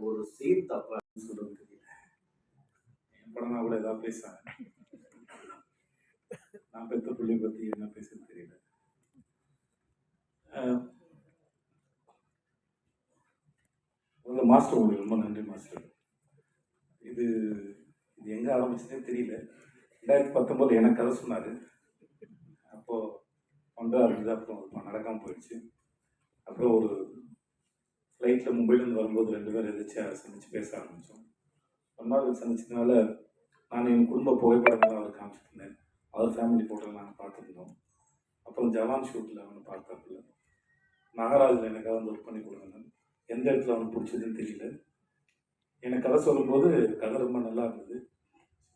ஒரு சீன் தப்பா சொல்றது தெரியல. என் படம்னா கூட ஏதாவது பேசுறாங்க. நான் பெத்த பிள்ளை பத்தி என்ன பேசுறது தெரியல. உங்க மாஸ்டர், உங்களுக்கு ரொம்ப நன்றி மாஸ்டர். இது எங்க ஆரம்பிச்சதே தெரியல. 2019 எனக்கு கதை சொன்னாரு. அப்போ ஒன்றா இருந்தது. அப்புறம் நடக்காம போயிடுச்சு. அப்புறம் ஒரு ஃப்ளைட்டில் மும்பைலேருந்து வரும்போது 2 பேரும் எதிர்த்து சந்திச்சு பேச ஆரம்பித்தோம். ஒரு நாள் சந்திச்சதுனால நான் என் குடும்ப புகைப்படங்கள் அவர் காமிச்சிருந்தேன். அவர் ஃபேமிலி ஃபோட்டோவில் நாங்கள் பார்த்துருந்தோம். அப்புறம் ஜவான் ஷூட்டில் அவனை பார்த்தாப்புல. மகாராஜில் எனக்காக வந்து ஒர்க் பண்ணி கொடுங்க. எந்த இடத்துல அவனுக்கு பிடிச்சதுன்னு தெரியல. எனக்கு கதை சொல்லும்போது கதை ரொம்ப நல்லா இருந்தது.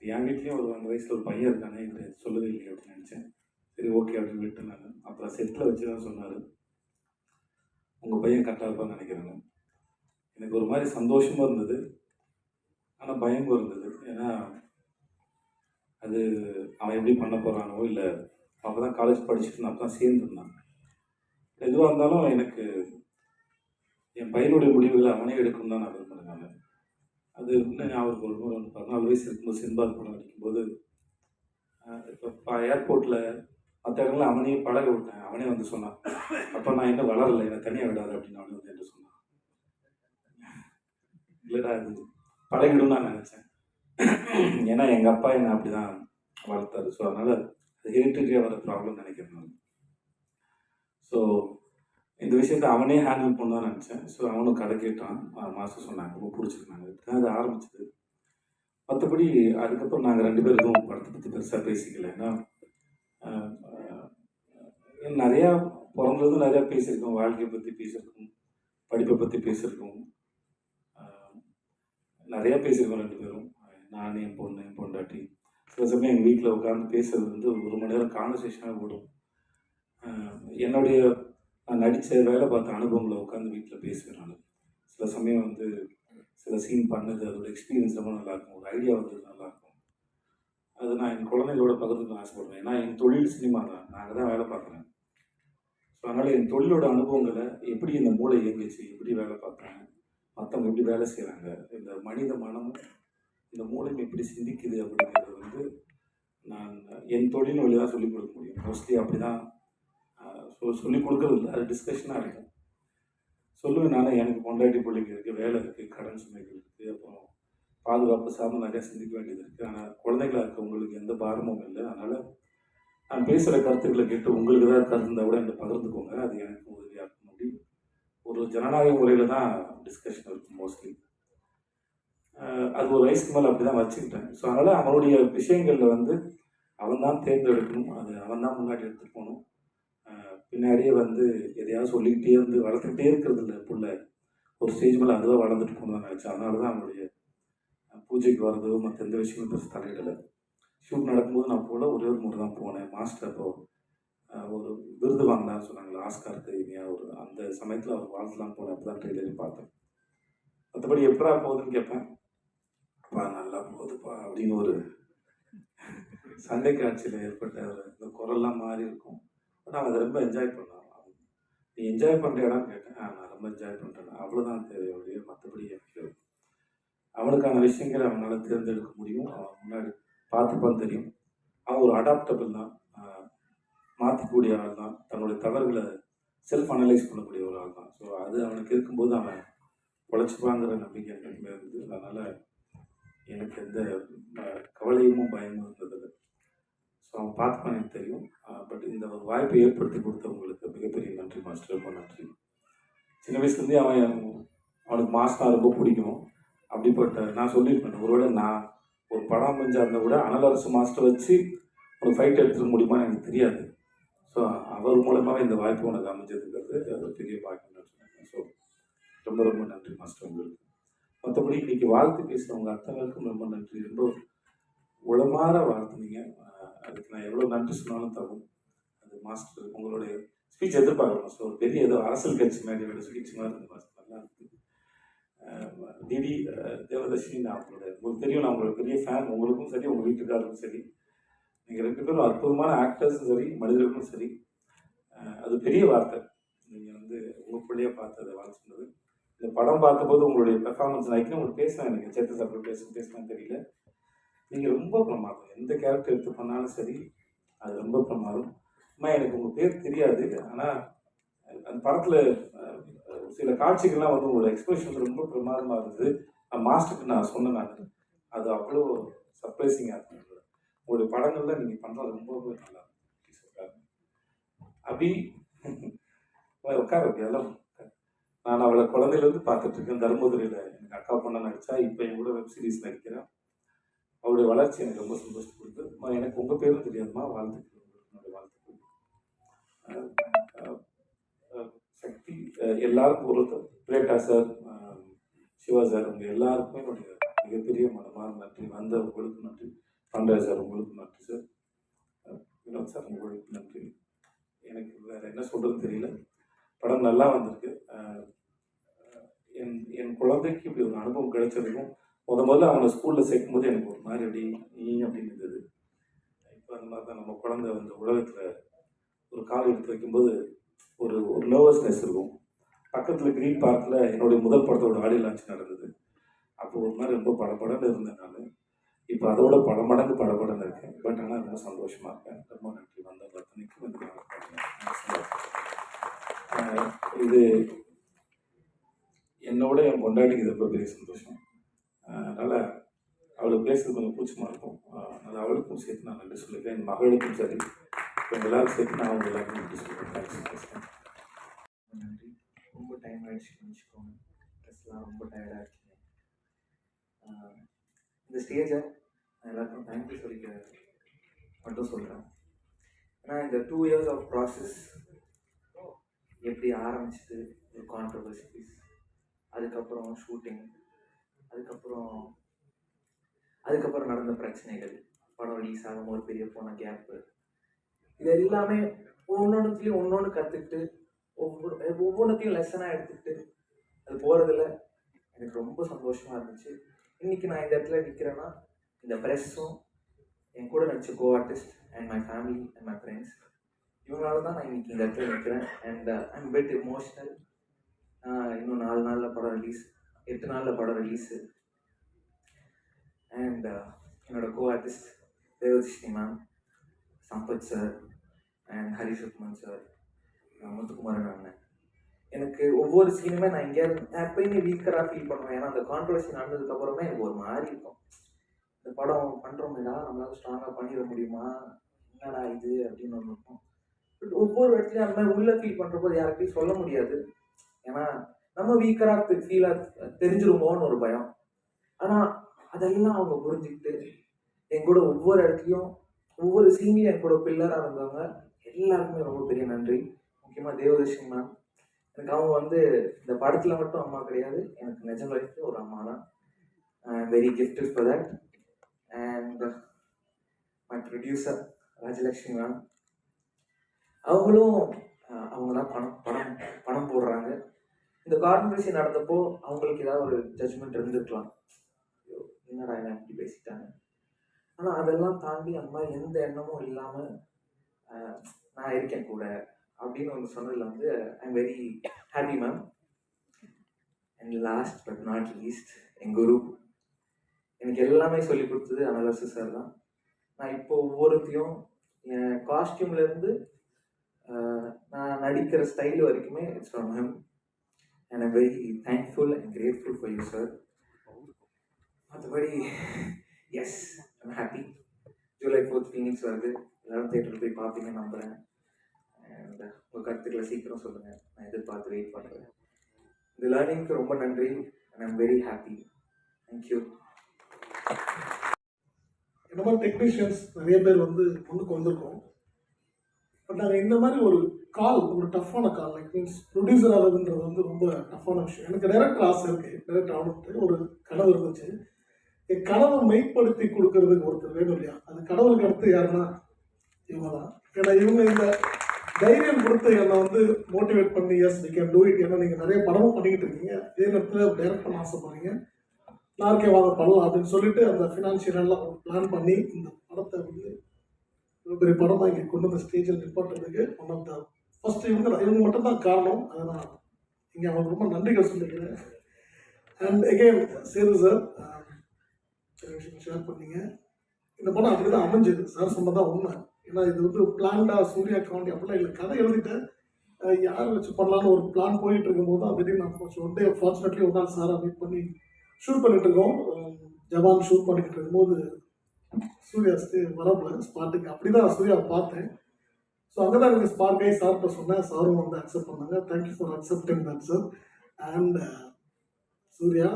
என் வீட்லேயும் ஒரு 2 வயசில் ஒரு பையன் இருக்கானே, எங்களை சொல்லவே இல்லை அப்படின்னு நினச்சேன். சரி ஓகே அப்படின்னு விட்டு நான் அப்புறம் செட்டில் வச்சு தான் சொன்னார், உங்கள் பையன் கரெக்டாக இருப்பான்னு நினைக்கிறேங்க. எனக்கு ஒரு மாதிரி சந்தோஷமாக இருந்தது, ஆனால் பயமும் இருந்தது. ஏன்னா அது அவன் எப்படி பண்ண போகிறானோ, இல்லை அப்போ தான் காலேஜ் படிச்சுட்டு நான் அப்போ தான் சேர்ந்துருந்தான். எதுவாக இருந்தாலும் எனக்கு என் பையனுடைய முடிவுகளை அவனே எடுக்கணும் தான் நான் விரும்புகிறேன். அது இன்னும் ஞாபகம் ஒரு 14 வயசு இருக்கும்போது சின்பாத் படம் அடிக்கும்போது இப்போ ஏர்போர்ட்டில் மற்ற இடங்களில் அவனையே பழக விட்டேன். அவனே வந்து சொன்னான், அப்போ நான் இன்னும் வளரலை, என்னை தனியாக விடாது அப்படின்னு அவனே வந்து என்று சொன்னான். இல்லைடா அது பழகிடும் நான் நினச்சேன். ஏன்னா எங்கள் அப்பா என்னை அப்படி தான் வளர்த்தாரு. ஸோ அதனால் அது ஹெரிட்டரியாக வர ப்ராப்ளம் நினைக்கிறேன் நான். ஸோ இந்த விஷயத்தை அவனே ஹேண்டில் பண்ணான்னு நினச்சேன். ஸோ அவனும் கதை கேட்டான். மாஸ்டர் சொன்னாங்க, ரொம்ப பிடிச்சிருந்தாங்க. இப்படி அது ஆரம்பிச்சது. மற்றபடி அதுக்கப்புறம் நாங்கள் 2 பேரும் எதுவும் படத்தை பற்றி பெருசாக பேசிக்கல. ஏன்னா நிறையா பிறந்ததும் நிறையா பேசியிருக்கோம். வாழ்க்கையை பற்றி பேசியிருக்கோம், படிப்பை பற்றி பேசியிருக்கோம், நிறையா பேசியிருக்கோம் 2 பேரும். நான், என் பொண்ணு, என் பொண்டாட்டி. சில சமயம் எங்கள் வீட்டில் உட்காந்து பேசுறது வந்து 1 மணி நேரம் கான்வர்சேஷனாக ஓடும். என்னுடைய நான் நடித்த வேலை பார்த்த அனுபவங்களை உட்காந்து வீட்டில் பேசுவேன் நான். சில சமயம் வந்து சில சீன் பண்ணது அதோட எக்ஸ்பீரியன்ஸ் ரொம்ப நல்லாயிருக்கும், ஒரு ஐடியா வந்தது நல்லாயிருக்கும். அது நான் என் குழந்தைகளோட பகிர்ந்துக்க ஆசைப்படுவேன். ஏன்னா என் தொழில் சினிமா தான், நாங்கள் தான் வேலை பார்க்குறேன். ஸோ அதனால் என் தொழிலோட அனுபவங்களை, எப்படி இந்த மூளை இயங்குச்சு, எப்படி வேலை பார்க்குறாங்க, மற்றவங்க எப்படி வேலை செய்கிறாங்க, இந்த மனித மனமும் இந்த மூளையும் எப்படி சிந்திக்குது அப்படிங்கிறது வந்து நான் என் தொழில் வழி தான் சொல்லிக் கொடுக்க முடியும். மோஸ்ட்லி அப்படி தான் சொல்லிக் கொடுக்கறது இல்லை, அது டிஸ்கஷனாக இருக்கும். சொல்லுவேன் நான், எனக்கு பொண்டாட்டி பிள்ளைங்க இருக்குது, வேலை இருக்குது, கடன் சுமைகள் இருக்குது, அப்புறம் பாதுகாப்பு சார்ந்து நிறையா சிந்திக்க வேண்டியது இருக்குது. ஆனால் குழந்தைகளாக இருக்க உங்களுக்கு எந்த பாரமும் இல்லை. அதனால் நான் பேசுகிற கருத்துக்களை கேட்டு உங்களுக்கு ஏதாவது கருத்து இருந்தால் கூட என்கிட்ட பகிர்ந்துக்கோங்க, அது எனக்கு உதவியாக இருக்கும். அப்படி ஒரு ஜனநாயக முறையில் தான் டிஸ்கஷன் இருக்கும் மோஸ்ட்லி. அது ஒரு வயசுக்கு மேலே அப்படி தான் வச்சுக்கிட்டேன். ஸோ அதனால் அவனுடைய விஷயங்களில் வந்து அவன் தான் தேர்ந்தெடுக்கணும், அது அவன் தான் முன்னாடி எடுத்துகிட்டு போகணும். பின்னாடியே வந்து எதையாவது சொல்லிக்கிட்டே இருந்து வளர்த்துக்கிட்டே இருக்கிறது இல்லை. பிள்ளை ஒரு ஸ்டேஜ் மேலே அதுவாக வளர்ந்துட்டு போகணும்னு நினச்சேன். அதனால தான் அவனுடைய பூஜைக்கு வர்றதோ மற்ற எந்த விஷயமும் பெருசு தலையிடலை. ஷூட் நடக்கும்போது நான் போல ஒரே ஒரு முறை தான் போனேன். மாஸ்டர் அப்போ ஒரு விருது வாங்கினான்னு சொன்னாங்களா, ஆஸ்கார் தெரியுமையா, ஒரு அந்த சமயத்தில் அவர் வாழ்த்துலாம் போனேன். அப்போ தான் ட்ரெய்லரையும் பார்த்தேன். மற்றபடி எப்படா போகுதுன்னு கேட்பேன், அப்பா நல்லா போகுதுப்பா அப்படின்னு ஒரு சண்டை காட்சியில் ஏற்பட்ட இந்த குரல்லாம் மாறி இருக்கும். ஆனால் அதை ரொம்ப என்ஜாய் பண்ணான். நீ என்ஜாய் பண்ணுறியாடான்னு கேட்டேன். நான் ரொம்ப என்ஜாய் பண்ணுறேன், அவ்வளோதான் தேவையோடைய. மற்றபடி எனக்கு அவனுக்கான விஷயங்களை அவனால் தேர்ந்தெடுக்க முடியும். அவன் முன்னாடி பார்த்துப்பான்னு தெரியும். அவன் ஒரு அடாப்டபிள் தான், மாற்றக்கூடிய ஆள் தான், தன்னுடைய தவறுகளை செல்ஃப் அனலைஸ் பண்ணக்கூடிய ஒரு ஆள் தான். ஸோ அது அவனுக்கு இருக்கும்போது அவன் உழைச்சிப்பாங்கிற நம்பிக்கை எனக்கு இருந்தது. அதனால் எனக்கு எந்த கவலையும் பயமும் இருந்ததில்லை. ஸோ அவன் பார்த்துப்பான் எனக்கு தெரியும். பட் இந்த ஒரு வாய்ப்பை ஏற்படுத்தி கொடுத்தவங்களுக்கு மிகப்பெரிய நன்றி மாஸ்டர், ரொம்ப நன்றி. சின்ன வயசுலேருந்தே அவனுக்கு மாஸ்டர் ரொம்ப பிடிக்கும். அப்படிப்பட்ட நான் சொல்லியிருப்பேன், ஒருவேளை நான் ஒரு படம் அமைஞ்சா இருந்தால் கூட அனலரசு மாஸ்டர் வச்சு ஒரு ஃபைட் எடுத்துக்க முடியுமான்னு எனக்கு தெரியாது. ஸோ அவர் மூலமாக இந்த வாய்ப்பு உனக்கு அமைஞ்சதுங்கிறது அது பெரிய பாக்கியம் சொன்னாங்க. ஸோ ரொம்ப ரொம்ப நன்றி மாஸ்டர் உங்களுக்கு. மற்றபடி இன்றைக்கி வாழ்த்து பேசுகிறவங்க அத்தனைக்கும் ரொம்ப நன்றி. ரொம்ப உளமாற வாழ்த்துனீங்க. அதுக்கு நான் எவ்வளோ நன்றி சொன்னாலும் தரும். அது மாஸ்டர் உங்களுடைய ஸ்பீச் எதிர்பார்க்குறேன் மாஸ்டர். ஒரு பெரிய ஏதோ அரசியல் கட்சி மேடையோட ஸ்பீச் மாதிரி இருந்து மாஸ்டர், நல்லா இருக்குது. டிடி தேவதர்ஷினி, நான் உங்களுக்கு தெரியும், நான் உங்களோட பெரிய ஃபேன். உங்களுக்கும் சரி, உங்கள் வீட்டுக்காரருக்கும் சரி, நீங்கள் 2 பேரும் அற்புதமான ஆக்டர்ஸும் சரி, மனிதர்களும் சரி. அது பெரிய வார்த்தை. நீங்கள் வந்து உங்கள் பிள்ளையாக பார்த்து அதை வாழ்த்துனது இந்த படம் பார்த்தபோது உங்களுடைய பெர்ஃபார்மன்ஸ் நான் உங்களுக்கு பேசினேன், எனக்கு சேத்து சாப்பிட்டு பேசினேன்னு தெரியல. நீங்கள் ரொம்ப பிரமாதம். எந்த கேரக்டர் எடுத்து பண்ணாலும் சரி, அது ரொம்ப பிரமாதம். அம்மா எனக்கு உங்கள் பேர் தெரியாது, ஆனால் அந்த படத்தில் சில காட்சிகள்லாம் வந்து உங்களோட எக்ஸ்பிரஷன் ரொம்ப பிரமாதமாக இருந்தது. மாஸ்டருக்கு நான் சொன்னேன், அது அவ்வளோ சர்ப்ரைசிங்காக இருக்கும். உங்களுடைய படங்கள்ல நீங்கள் பண்ணுறது ரொம்ப நல்லா சொல்கிறாரு. அபி உட்கார எல்லாம் நான் அவளை குழந்தையிலேருந்து பார்த்துட்டு இருக்கேன். தர்மபுரியில் எனக்கு அக்கா பொண்ணா நடித்தா, இப்போ என் கூட வெப் சீரிஸ் நடிக்கிறேன். அவருடைய வளர்ச்சி எனக்கு ரொம்ப சந்தோஷம் கொடுத்து. எனக்கு உங்கள் பேரும் தெரியாதுமா, வாழ்த்துக்கள். என்னுடைய வாழ்த்துக்கள். சக்தி எல்லாருக்கும் ஒருத்தர், பிரேட்டா சார், சிவா சார், உங்கள் எல்லாருக்குமே என்னுடைய மிகப்பெரிய மனமார்ந்த நன்றி. வந்த உங்களுக்கு நன்றி. பண்டைய சார் உங்களுக்கு நன்றி சார். வினோத் சார் உங்களுக்கு நன்றி. எனக்கு வேற என்ன சொல்றதுன்னு தெரியல. படம் நல்லா வந்திருக்கு. என் குழந்தைக்கு இப்படி ஒரு அனுபவம் கிடைச்சதுக்கும் முதல்ல அவனை ஸ்கூலில் சேர்க்கும்போது எனக்கு ஒரு மாதிரி அப்படி அப்படின்னு இருந்தது. இப்போ அந்த மாதிரி தான் நம்ம குழந்தை வந்து உலகத்தில் ஒரு கால் எடுத்து வைக்கும்போது ஒரு ஒரு நர்வஸ்னஸ் இருக்கும். பக்கத்தில் க்ரீன் பார்க்கில் என்னுடைய முதல் படத்தோட ஆடியோ லான்ச் நடந்தது. அப்போ ஒரு மாதிரி ரொம்ப படபடன்னு இருந்தேன் நான். இப்போ அதோட பல மடங்கு படபடன்னு இருக்கேன். பட் ஆனால் ரொம்ப சந்தோஷமாக இருக்கேன். ரொம்ப நன்றி. வந்த பத்தனைக்கு வந்து இது என்னோட என் பொண்டாட்டிக்கு இது ரொம்ப பெரிய சந்தோஷம். அதனால் அவளுக்கு பேசுறது கொஞ்சம் கூச்சமாக இருக்கும். அதனால் அவளுக்கும் சேர்த்து நான் நன்றி சொல்லிக்கிறேன். என் மகளுக்கும் சரி, எங்கள் எல்லாரும் சேர்த்து நான் அவங்க எல்லாருக்கும் நன்றி சொல்லிக்கிறேன். பேசுகிறேன். நன்றி. ரொம்ப டைம் ஆகிடுச்சு, நினச்சிக்கோங்க. ட்ரெஸ்லாம் ரொம்ப டயர்டாக இருக்கீங்க. இந்த ஸ்டேஜை நான் எல்லாருக்கும் தேங்க்யூ சொல்லிக்க மட்டும் சொல்கிறேன். ஏன்னா இந்த 2 years ஆஃப் ப்ராசஸ் எப்படி ஆரம்பிச்சிது, ஒரு கான்ட்ரவர்சிஸ், அதுக்கப்புறம் ஷூட்டிங், அதுக்கப்புறம் நடந்த பிரச்சனைகள், படம் ரிலீஸ் ஆகும் ஒரு பெரிய போன கேப்பு, இது எல்லாமே ஒவ்வொன்றுத்துலேயும் ஒன்று கற்றுக்கிட்டு ஒவ்வொன்றுத்தையும் லெசனாக எடுத்துக்கிட்டு அது போகிறதுல எனக்கு ரொம்ப சந்தோஷமாக இருந்துச்சு. இன்றைக்கி நான் இந்த இடத்துல நிற்கிறேன்னா இந்த ப்ரெஸ்ஸும் என் கூட நடிச்ச co artist and my family and my friends, இவங்களால தான் நான் இன்றைக்கி இந்த இடத்துல நிற்கிறேன். And I'm bit emotional. இன்னும் 4 நாளில் படம் ரிலீஸ், 8 நாளில் படம் ரிலீஸு. அண்ட் என்னோடய co artist Devathishni ma'am, Sampath sir and Harish Sukhman sir, Muthukumaran அண்ணன், எனக்கு ஒவ்வொரு சீனுமே நான் எங்கேயாவது எப்பயுமே வீக்கராக ஃபீல் பண்ணுவேன். ஏன்னா அந்த கான்ட்ரவர்சி நடந்ததுக்கப்புறமே எனக்கு ஒரு மாதிரி இருக்கும். இந்த படம் பண்ணுறோமேடா, நம்மளால ஸ்ட்ராங்காக பண்ணிட முடியுமா, என்னடா இது அப்படின்னு ஒன்று இருக்கும். பட் ஒவ்வொரு இடத்துலையும் அந்த மாதிரி உள்ளே ஃபீல் பண்ணுறப்போ யார்கிட்டையும் சொல்ல முடியாது. ஏன்னா நம்ம வீக்கராக ஃபீலாக தெரிஞ்சிருமோன்னு ஒரு பயம். ஆனால் அதெல்லாம் அவங்க புரிஞ்சுக்கிட்டு என் கூட ஒவ்வொரு இடத்துலையும் ஒவ்வொரு சீன்லையும் என் கூட பில்லராக இருந்தவங்க எல்லாருக்குமே ரொம்ப பெரிய நன்றி. முக்கியமாக தேவதர்ஷினி மேம். எனக்கு அவங்க வந்து இந்த படத்தில் மட்டும் அம்மா கிடையாது, எனக்கு நிஜ லைஃப்ல ஒரு அம்மா தான். Very gifted for that. And my producer Rajalakshmi ma'am, அவங்களும் அவங்க தான் பணம் போடுறாங்க. இந்த கான்ட்ரவர்சி நடந்தப்போ அவங்களுக்கு ஏதாவது ஒரு ஜட்ஜ்மெண்ட் இருந்துருக்கலாம், என்னடா என்ன இப்படி பேசிட்டாங்க. ஆனால் அதெல்லாம் தாண்டி அந்த மாதிரி எந்த எண்ணமும் இல்லாமல் நான் இருக்கேன் கூட அப்படின்னு ஒன்று சொன்னதில் வந்து I am very happy ma'am. And last but not least, என் குரு எனக்கு எல்லாமே சொல்லி கொடுத்தது அனலர்ஸு சார் தான். நான் இப்போ ஒவ்வொருத்தையும் என் காஸ்டியூம்லேருந்து நான் நடிக்கிற ஸ்டைல் வரைக்குமே it's from him. And I'm very thankful and grateful for you sir. மற்றபடி yes I'm happy. July 4th Phoenix வருது, எல்லாரும் தேட்டரில் போய் பார்ப்பீங்கன்னு நம்புகிறேன். அண்ட் உங்கள் கருத்துக்களை சீக்கிரம் சொல்லுங்கள், நான் எதிர்பார்த்து வெயிட் பண்ணுறேன். இந்த லேர்னிங்க்கு ரொம்ப நன்றி and I'm very happy. Thank you. இந்த மாதிரி டெக்னீஷியன்ஸ் நிறைய பேர் வந்து முன்னுக்கு வந்திருக்கோம். பட் நாங்கள் இந்த மாதிரி ஒரு கால், ஒரு டஃப்பான கால், லைக் மீன்ஸ் ப்ரொடியூசர் ஆகுதுன்றது வந்து ரொம்ப டஃப்பான விஷயம். எனக்கு டைரக்டர் ஆசை இருக்குது, டைரக்டர் ஆகணுன்ட்டு ஒரு கனவு இருந்துச்சு. என் கனவை மெய்ப்படுத்தி கொடுக்கறதுக்கு ஒருத்தர் வேணும் இல்லையா, அது கடவுளுக்கு அடுத்து யாருன்னா இவங்க தான். ஏன்னா இவங்க இந்த தைரியம் கொடுத்து என்னை வந்து மோட்டிவேட் பண்ணி yes we can do it. ஏன்னா நீங்கள் நிறைய படமும் பண்ணிக்கிட்டு இருக்கீங்க, அதே நேரத்தில் டைரக்ட் பண்ண ஆசைப்படுறீங்க, நாளைக்கே வாங்க பண்ணலாம் அப்படின்னு சொல்லிட்டு அந்த ஃபினான்ஷியலெல்லாம் பிளான் பண்ணி இந்த படத்தை வந்து இவ்வளோ பெரிய படமாக இங்கே கொண்டு வந்த ஸ்டேஜில் நிப்பாட்டுறதுக்கு ஒன் ஆஃப் த ஃபர்ஸ்ட் இவங்க மட்டும்தான் காரணம். அதை நான் இங்கே அவங்களுக்கு ரொம்ப நன்றிகள் சொல்லிக்கிறேன். அண்ட் அகெயின் சேது சார் சில விஷயம் ஷேர் பண்ணீங்க. இந்த படம் அப்படி தான் அமைஞ்சது, சார் சொன்னதான் உண்மை. ஏன்னா இது வந்து பிளான்டாக சூர்யா காண்டி அப்படிலாம் இல்லை, கதை எழுதிட்டேன், யார் வச்சு பண்ணலான்னு ஒரு பிளான் போயிட்டு இருக்கும்போது தான் திடீர்னு நான் கொஞ்சம் ஒன் டே ஃபார்ச்சுனேட்லி ஒரு நாள் சாரை மீட் பண்ணி ஷூட் பண்ணிட்டு இருக்கோம். ஜவான் ஷூட் பண்ணிக்கிட்டு இருக்கும்போது சூர்யா வரப்பல ஸ்பாட்டுக்கு அப்படி தான் சூர்யாவை பார்த்தேன். ஸோ அங்கே தான் எனக்கு ஸ்பார்க் ஆகி சார்கிட்ட சொன்னேன், சாரும் வந்து அக்செப்ட் பண்ணாங்க. Thank you for accepting that sir. And Surya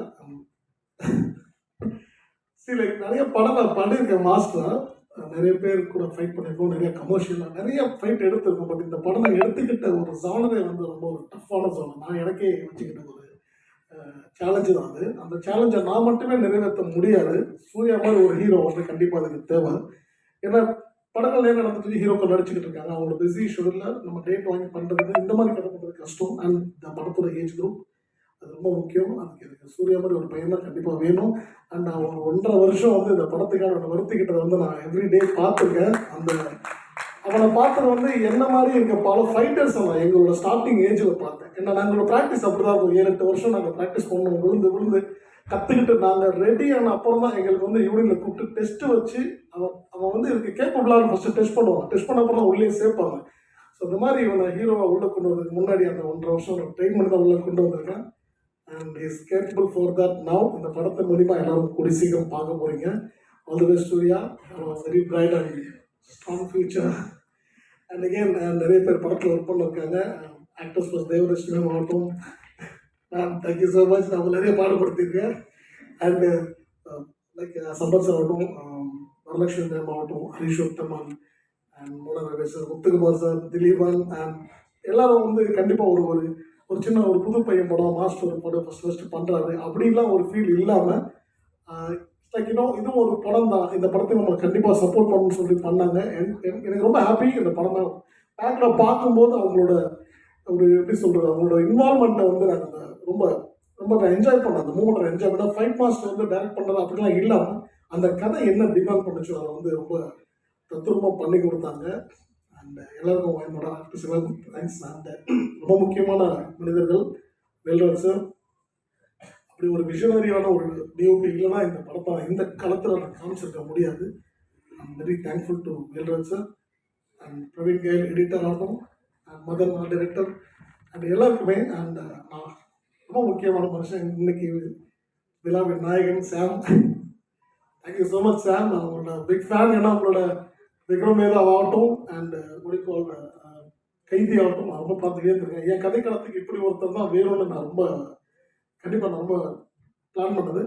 சில நிறைய படம் நான் பண்ணியிருக்கேன் மாஸ்டராக, நிறைய பேர் கூட ஃபைட் பண்ணியிருக்கோம், நிறைய கமர்ஷியலாக நிறைய ஃபைட் எடுத்திருக்கோம். பட் இந்த படம் நான் எடுத்துக்கிட்ட ஒரு ஜானரே வந்து ரொம்ப ஒரு டஃப்பான ஜானர். நான் எனக்கே வச்சுக்கிட்ட ஒரு சேலஞ்சு தான் அது. அந்த சேலஞ்சை நான் மட்டுமே நிறைவேற்ற முடியாது, சூர்யா மாதிரி ஒரு ஹீரோ வந்து கண்டிப்பாக அதுக்கு தேவை. ஏன்னா படங்கள் ஏன் நடந்துட்டு ஹீரோக்கள் நடிச்சுக்கிட்டு இருக்காங்க, அவங்களோட பிஸி ஷெடியூலில் நம்ம டேட் வாங்கி பண்ணுறது இந்த மாதிரி கதை பண்ணுறது கஷ்டம். அண்ட் இந்த படத்தோட ஏஜ் குரூப் அது ரொம்ப முக்கியம். அதுக்கு எனக்கு சூர்யா மாதிரி ஒரு பையன் தான் கண்டிப்பாக வேணும். அண்ட் நான் ஒரு 1.5 வருஷம் வந்து இந்த படத்துக்கான என்னை வருத்திக்கிட்டதை வந்து நான் எவ்ரிடே பார்த்துருக்கேன். அந்த அவனை பார்த்தது வந்து என்ன மாதிரி இருக்க பல ஃபைட்டர்ஸ் நான் எங்களோட ஸ்டார்டிங் ஏஜில் பார்த்தேன். ஏன்னா நாங்களோட ப்ராக்டிஸ் அப்படி தான் இருக்கும், 7-8 வருஷம் நாங்கள் ப்ராக்டிஸ் பண்ணோம், விழுந்து கற்றுக்கிட்டு நாங்கள் ரெடி ஆன அப்புறம் தான் எங்களுக்கு வந்து யூனியனில் கூப்பிட்டு டெஸ்ட்டு வச்சு அவன் வந்து இதுக்கு கேப்பபிளாக ஃபஸ்ட்டு டெஸ்ட் பண்ணுவான், டெஸ்ட் பண்ண அப்புறம் தான் உள்ளே சேர்ப்பாங்க. ஸோ இந்த மாதிரி இவனை ஹீரோவை உள்ளே கொண்டு வரதுக்கு முன்னாடி அந்த 1.5 வருஷம் ட்ரெயின் பண்ணி தான் உள்ளே கொண்டு வந்திருக்கேன். And is capable for that now. இந்த படத்தை மூலிமா எல்லாரும் கூடி சீக்கிரம் பார்க்க போகிறீங்க. All the best Surya, very bright and strong future. And again நிறைய பேர் படத்தில் ஒர்க் பண்ணிருக்காங்க. ஆக்டர்ஸ் ப்ளஸ் தேவதர்ஷினி ஆகட்டும், மேம் தேங்க்யூ ஸோ மச், நான் நிறைய பாடுபடுத்தியிருக்கேன். அண்டு லைக் சம்பத் சார் ஆகட்டும், வரலட்சுமி மேம் ஆகட்டும், Harishothaman and Mona Ramesh sir, Muthukumar sir, Dileepan and எல்லாரும் வந்து கண்டிப்பாக ஒரு சின்ன ஒரு புது பையன் படம், மாஸ்டர் படம் ஃபஸ்ட்டு பண்ணுறாரு அப்படின்லாம் ஒரு ஃபீல் இல்லாமல் லைக் இதுவும் ஒரு படம் தான், இந்த படத்தை நம்ம கண்டிப்பாக சப்போர்ட் பண்ணணும்னு சொல்லி பண்ணாங்க. எனக்கு ரொம்ப ஹாப்பி. இந்த படம் பேக்கில் பார்க்கும்போது அவங்களோட ஒரு எப்படி சொல்கிறது, அவங்களோட இன்வால்மெண்ட்டை வந்து நாங்கள் ரொம்ப ரொம்ப என்ஜாய் பண்ணேன். அந்த மூமெண்ட்டை என்ஜாய் பண்ணேன். ஃபைட் மாஸ்டர் வந்து டைரக்ட் பண்ணுறது அப்படிலாம் இல்லாமல் அந்த கதை என்ன டிமாண்ட் பண்ணுச்சோ அதை வந்து ரொம்ப தத்ரூபமாக பண்ணி கொடுத்தாங்க. அண்ட் எல்லாருக்கும் என்னோட ஆர்டிஸ்ட் எல்லாருக்கும் தேங்க்ஸ். அண்ட் ரொம்ப முக்கியமான மனிதர்கள் வேல்ராஜ் சார், அப்படி ஒரு விஷனரியான ஒரு டிஓபி இல்லைனா இந்த படத்தை இந்த காலத்தில் நான் காமிச்சிருக்க முடியாது. I'm very thankful to Velraj sir and Praveen KL editor ஆகட்டும், அண்ட் மதன் டைரக்டர் அண்ட் எல்லாருக்குமே. அண்ட் நான் ரொம்ப முக்கியமான மனுஷன் இன்னைக்கு விழாவின் நாயகன் Sam. Thank you so much Sam, நான் உங்களோட பிக் ஃபேன். ஏன்னா உங்களோட விக்ரம் மேதா ஆகட்டும் அண்ட் முடிக்கோள் கைதி ஆகட்டும் நான் ரொம்ப பார்த்துட்டே இருக்கேன். என் கதைக்களத்துக்கு இப்படி ஒருத்தர் தான் வேணும்னு நான் கண்டிப்பாக நான் ரொம்ப பிளான் பண்ணது.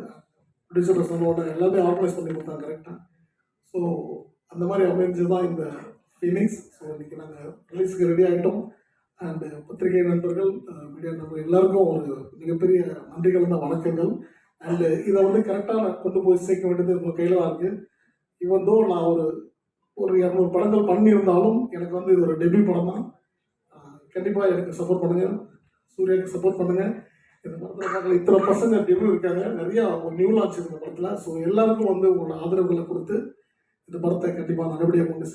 ப்ரொடியூசர் சொன்னோட எல்லாமே ஆர்கனைஸ் பண்ணி கொடுத்தாங்க கரெக்டாக. ஸோ அந்த மாதிரி அமைஞ்சு தான் இந்த ஃபீலிங்ஸ். ஸோ இன்றைக்கி நாங்கள் ரிலீஸுக்கு ரெடி ஆகிட்டோம். அண்டு பத்திரிகை நண்பர்கள், மீடியா நண்பர்கள் எல்லாருக்கும் ஒரு மிகப்பெரிய நன்றிகள் தான், வணக்கங்கள். அண்டு இதை வந்து கரெக்டாக நான் கொண்டு போய் சேர்க்க வேண்டியது உங்கள் கையில் தான் இருக்குது. ஈவன் தோ நான் ஒரு 200 படங்கள் பண்ணியிருந்தாலும் எனக்கு வந்து இது ஒரு டெபியூ படம் தான். கண்டிப்பாக எனக்கு சப்போர்ட் பண்ணுங்கள், சூர்யாவுக்கு சப்போர்ட் பண்ணுங்கள். இந்த படத்தில் பார்க்கல இத்தனை பசங்க டெபியூ இருக்காங்க, நிறையா நியூ லான்ச் இந்த படத்தில். ஸோ எல்லாருக்கும் வந்து உங்களோட ஆதரவுகளை கொடுத்து இந்த படத்தை கண்டிப்பாக நல்லபடியாக கொண்டு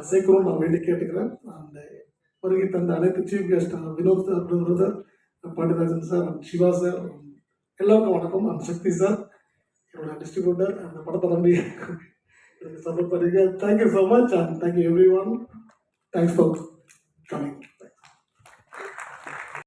சேர்க்கணும்னு நான் வேண்டி கேட்டுக்கிறேன். அந்த வருகை தந்த அனைத்து chief guest Vinod sir, brother Pandiarajan sir, Siva sir, எல்லாருக்கும் வணக்கம். அந்த சக்தி சார் என்னோட டிஸ்ட்ரிபியூட்டர், அந்த படத்தை நம்பி எனக்கு சப்போர்ட் பண்ணுறீங்க. Thank you so much and thank you every one. Thanks for coming.